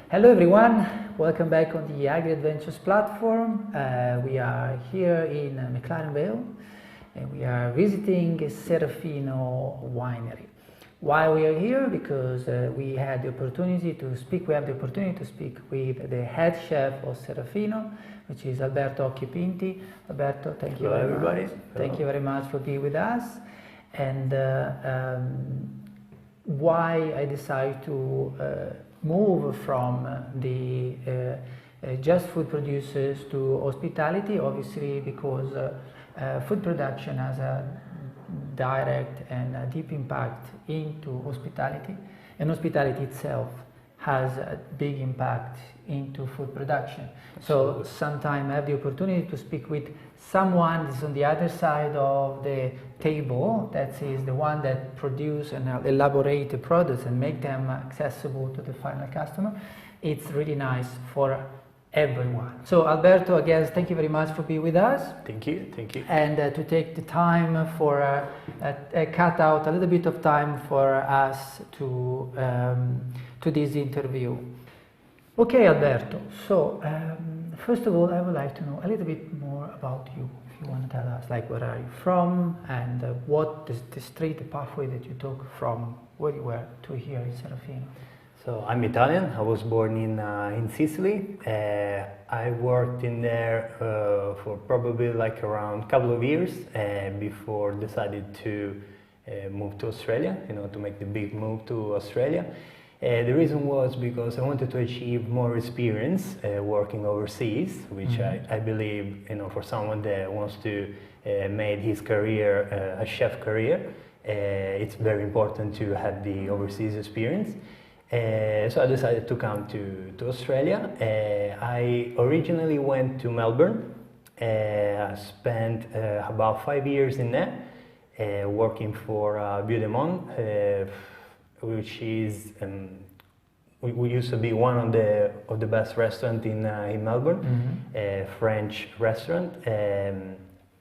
Hello everyone, welcome back on the Agri Adventures platform. We are here in McLaren Vale and we are visiting Serafino Winery. Why we are here? Because we have the opportunity to speak with the head chef of Serafino, which is Alberto Occhipinti. Alberto, thank you very much. Thank you very much for being with us. And why I decided to move from the just food producers to hospitality, obviously because food production has a direct and a deep impact into hospitality, and hospitality itself has a big impact into food production. So sometimes I have the opportunity to speak with someone that's on the other side of the table, that is the one that produce and elaborate the products and make them accessible to the final customer. It's really nice for everyone. So Alberto, again, thank you very much for being with us. Thank you. And to take the time for cut out a little bit of time for us to this interview. Okay, Alberto. So first of all, I would like to know a little bit more about you. If you want to tell us, like, where are you from, and what is the street, the pathway that you took from where you were to here in Serafino? So I'm Italian. I was born in Sicily. I worked in there for probably like around a couple of years before decided to move to Australia. To make the big move to Australia. The reason was because I wanted to achieve more experience working overseas, which I believe, for someone that wants to make his career a chef career, it's very important to have the overseas experience. So I decided to come to Australia. I originally went to Melbourne. I spent about 5 years in there, working for Vue de Monde, which is we used to be one of the best restaurants in Melbourne, a French restaurant.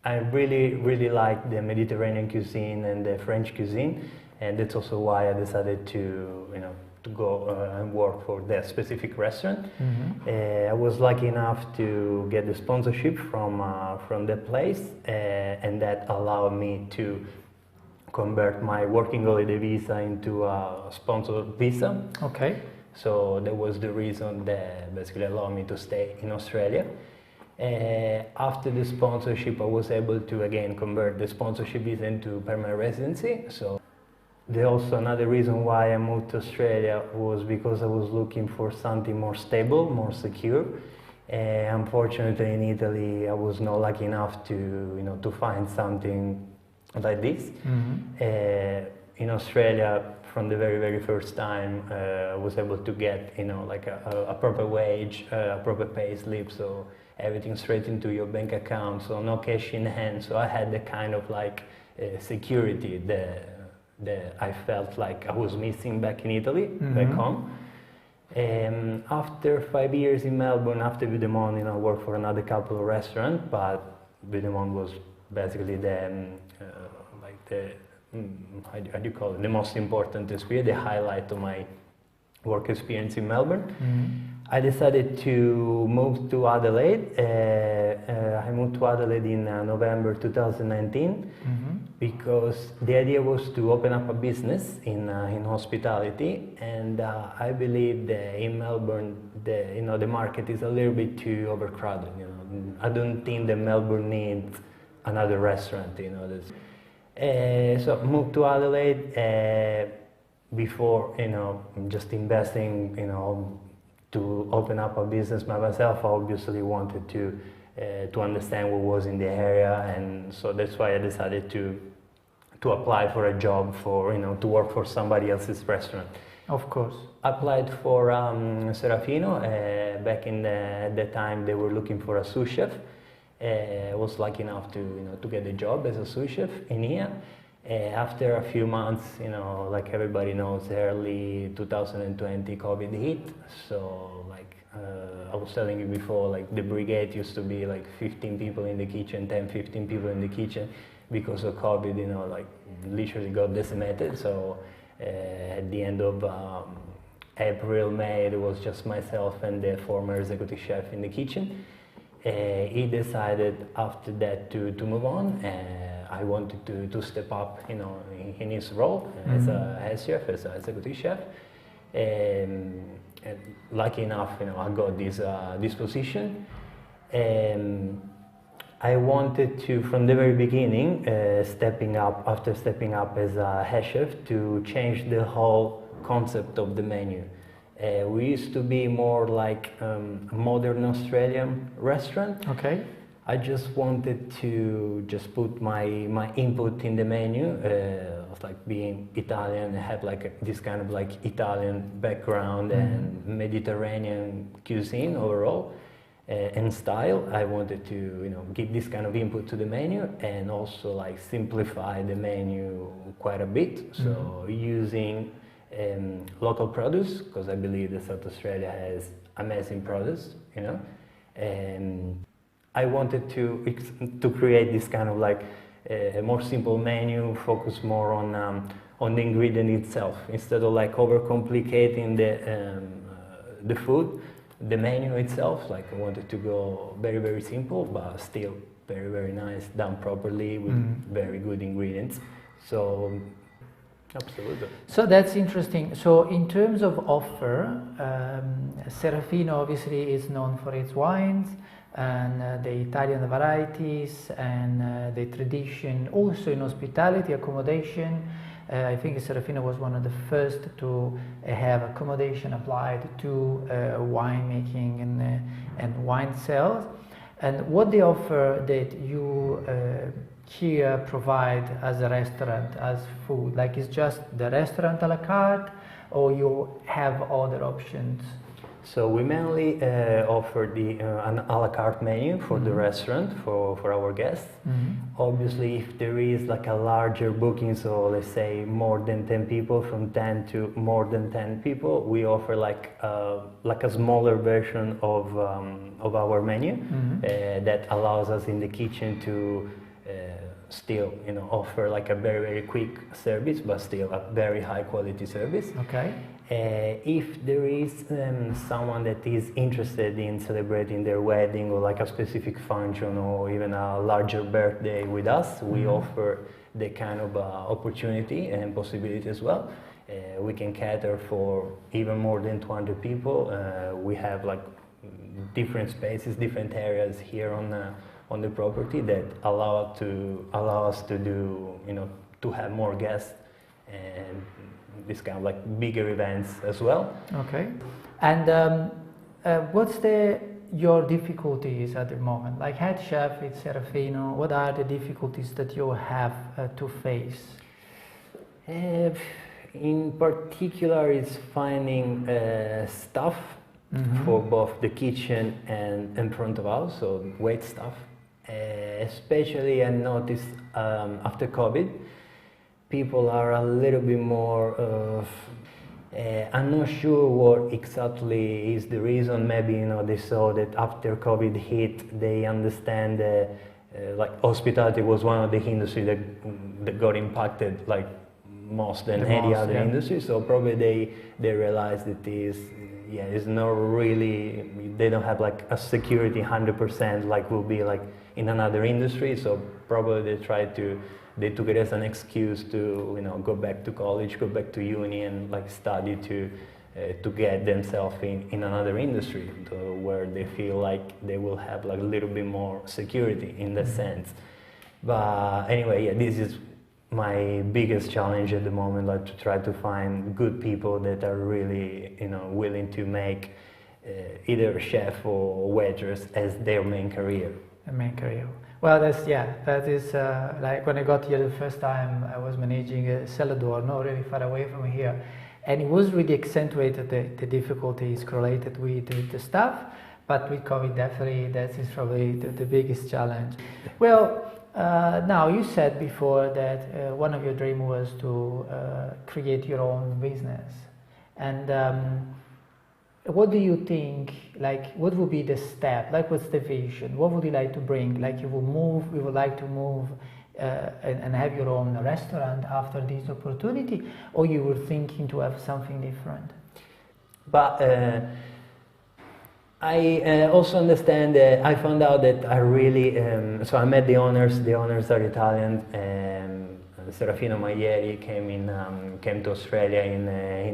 I really like the Mediterranean cuisine and the French cuisine, and that's also why I decided to go and work for that specific restaurant. I was lucky enough to get the sponsorship from that place, and that allowed me to convert my working holiday visa into a sponsored visa. Okay. So that was the reason that basically allowed me to stay in Australia. After the sponsorship, I was able to again convert the sponsorship visa into permanent residency. So also another reason why I moved to Australia was because I was looking for something more stable, more secure. Unfortunately, in Italy, I was not lucky enough to find something like this. In Australia, from the very first time, I was able to get like a proper wage, a proper pay slip, so everything straight into your bank account, so no cash in hand. So I had the kind of like security that I felt like I was missing back in Italy, back home. After 5 years in Melbourne, after Vue de Monde, I worked for another couple of restaurants, but Vue de Monde was basically how do you call it, the most important experience, the highlight of my work experience in Melbourne. I decided to move to Adelaide. I moved to Adelaide in November 2019 because the idea was to open up a business in hospitality, and I believe that in Melbourne the market is a little bit too overcrowded. I don't think that Melbourne needs another restaurant. So I moved to Adelaide before just investing to open up a business by myself. I obviously wanted to understand what was in the area, and so that's why I decided to apply for a job to work for somebody else's restaurant. Of course. I applied for Serafino. Back at the time they were looking for a sous chef. I was lucky enough to get a job as a sous chef in here. After a few months, like everybody knows, early 2020 COVID hit. So like I was telling you before, like the brigade used to be like 15 people in the kitchen, 10-15 people in the kitchen. Because of COVID, like literally got decimated. So at the end of April, May, it was just myself and the former executive chef in the kitchen. He decided after that to move on. I wanted to step up, you know, in his role as a head chef, as an executive chef. And lucky enough, you know, I got this position. I wanted to, from the very beginning, after stepping up as a head chef, to change the whole concept of the menu. We used to be more like a modern Australian restaurant. Okay. I just wanted to just put my input in the menu, of like being Italian, have like this kind of like Italian background and Mediterranean cuisine overall. And style. I wanted to, you know, give this kind of input to the menu and also like simplify the menu quite a bit. So using local produce, because I believe that South Australia has amazing produce, you know. And I wanted to create this kind of like a more simple menu, focus more on the ingredient itself instead of like overcomplicating the food. The menu itself, like I wanted to go very, very simple, but still very, very nice, done properly with very good ingredients. So, absolutely. So that's interesting. So in terms of offer, Serafino obviously is known for its wines and the Italian varieties and the tradition, also in hospitality, accommodation. I think Serafino was one of the first to have accommodation applied to winemaking and wine sales. And what the offer that you here provide as a restaurant, as food, like is just the restaurant a la carte, or you have other options? So we mainly offer an a la carte menu for the restaurant for our guests. Obviously, if there is like a larger booking, so let's say more than 10 people, from 10 to more than 10 people, we offer like a smaller version of our menu that allows us in the kitchen to still, you know, offer like a very, very quick service, but still a very high quality service. Okay. If there is someone that is interested in celebrating their wedding or like a specific function or even a larger birthday with us, we offer the kind of opportunity and possibility as well. We can cater for even more than 200 people. We have like different spaces, different areas here on the property that allow us to do, you know, to have more guests and this kind of like bigger events as well. Okay. And what's your difficulties at the moment? Like head chef at Serafino, what are the difficulties that you have to face? In particular, it's finding staff for both the kitchen and front of house, so wait staff. Especially I noticed after COVID, people are a little bit more I'm not sure what exactly is the reason. Maybe, you know, they saw that after COVID hit, they understand like hospitality was one of the industries that got impacted like most than any other industry. So probably they realized that it's not really, they don't have like a security 100% like will be like in another industry. So probably they took it as an excuse to, you know, go back to college, go back to uni and like study to get themselves in another industry where they feel like they will have like a little bit more security in that sense. But anyway, this is my biggest challenge at the moment, like to try to find good people that are really, you know, willing to make either chef or waitress as their main career. The main career. Well, that is like when I got here the first time, I was managing a cellar door, not really far away from here, and it was really accentuated the difficulties correlated with the staff, but with COVID definitely that is probably the biggest challenge. Well, now you said before that one of your dreams was to create your own business, and what do you think, like, what would be the step, like what's the vision, what would you like to bring, like you would like to move and have your own restaurant after this opportunity, or you were thinking to have something different? But I also understand that I found out that I really, so I met the owners are Italian. Serafino Wine came to Australia in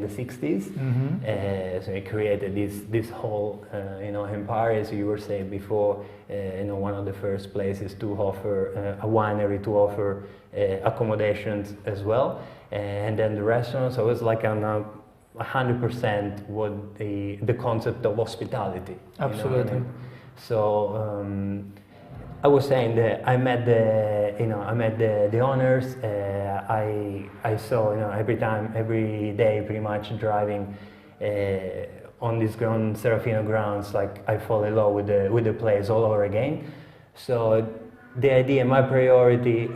the 60s. Mm-hmm. So he created this whole empire, as you were saying before. One of the first places to offer a winery, to offer accommodations as well, and then the restaurants. So it was like 100% what the concept of hospitality. Absolutely. You know what I mean? So I was saying that I met the owners. I saw every day pretty much driving on these Serafino grounds. Like I fall in love with the place all over again. So the idea, my priority,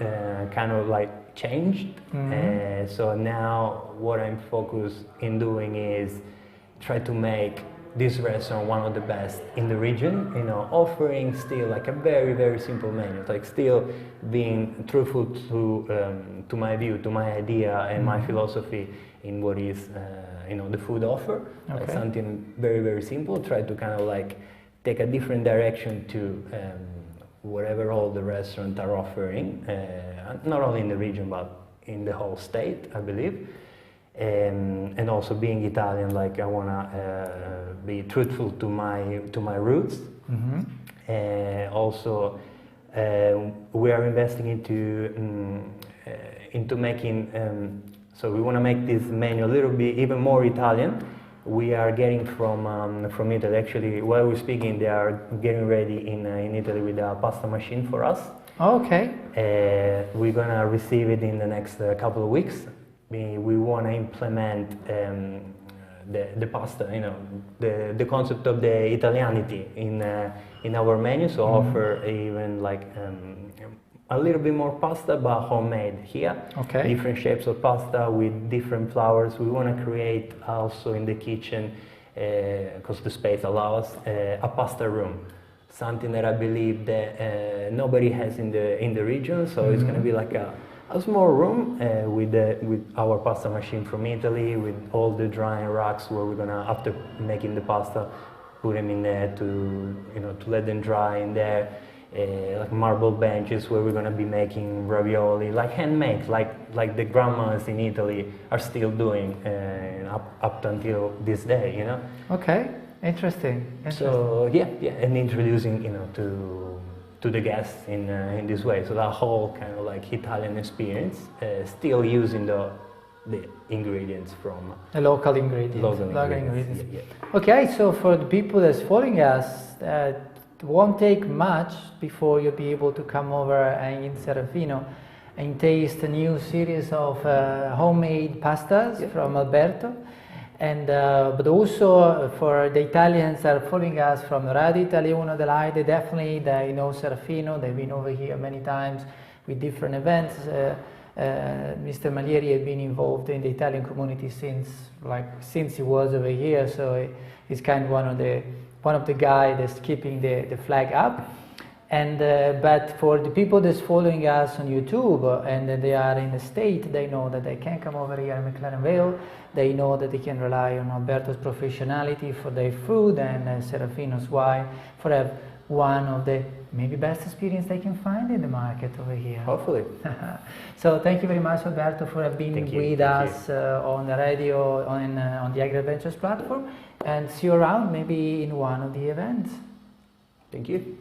kind of like changed. Mm-hmm. So now what I'm focused in doing is try to make this restaurant one of the best in the region, offering still like a very, very simple menu, like still being truthful to my view, to my idea and my philosophy in what is, the food offer. Okay. Like something very, very simple, try to kind of like take a different direction to whatever all the restaurants are offering, not only in the region, but in the whole state, I believe. And also being Italian, like I wanna be truthful to my roots. Mm-hmm. Also, we are investing into making. So we want to make this menu a little bit even more Italian. We are getting from Italy. Actually, while we're speaking, they are getting ready in Italy with a pasta machine for us. Okay. We're gonna receive it in the next couple of weeks. We want to implement the pasta, the concept of the Italianity in our menu. So offer even like a little bit more pasta, but homemade here. Okay. Different shapes of pasta with different flours. We want to create also in the kitchen, because the space allows, a pasta room. Something that I believe that nobody has in the region. So it's going to be like a small room with our pasta machine from Italy, with all the drying racks where we're gonna, after making the pasta, put them in there to let them dry in there. Like marble benches where we're gonna be making ravioli, like handmade, like the grandmas in Italy are still doing up until this day, Okay. Interesting. So yeah, and introducing to the guests in this way. So that whole kind of like Italian experience, still using the ingredients from The local ingredients. local ingredients. Yeah. Okay, so for the people that's following us, it won't take much before you'll be able to come over in Serafino and taste a new series of homemade pastas from Alberto. And but also for the Italians that are following us from Radio Italiano dell'Aide, definitely they know Serafino. They've been over here many times with different events. Mr. Malieri has been involved in the Italian community since he was over here. So he's kind of one of the guys that's keeping the flag up. And but for the people that's following us on YouTube and they are in the state, they know that they can come over here in McLaren Vale. They know that they can rely on Alberto's professionality for their food and Serafino's wine for have one of the maybe best experience they can find in the market over here. Hopefully. So thank you very much, Alberto, for being with us on the radio on the Agri Adventures platform, and see you around maybe in one of the events. Thank you.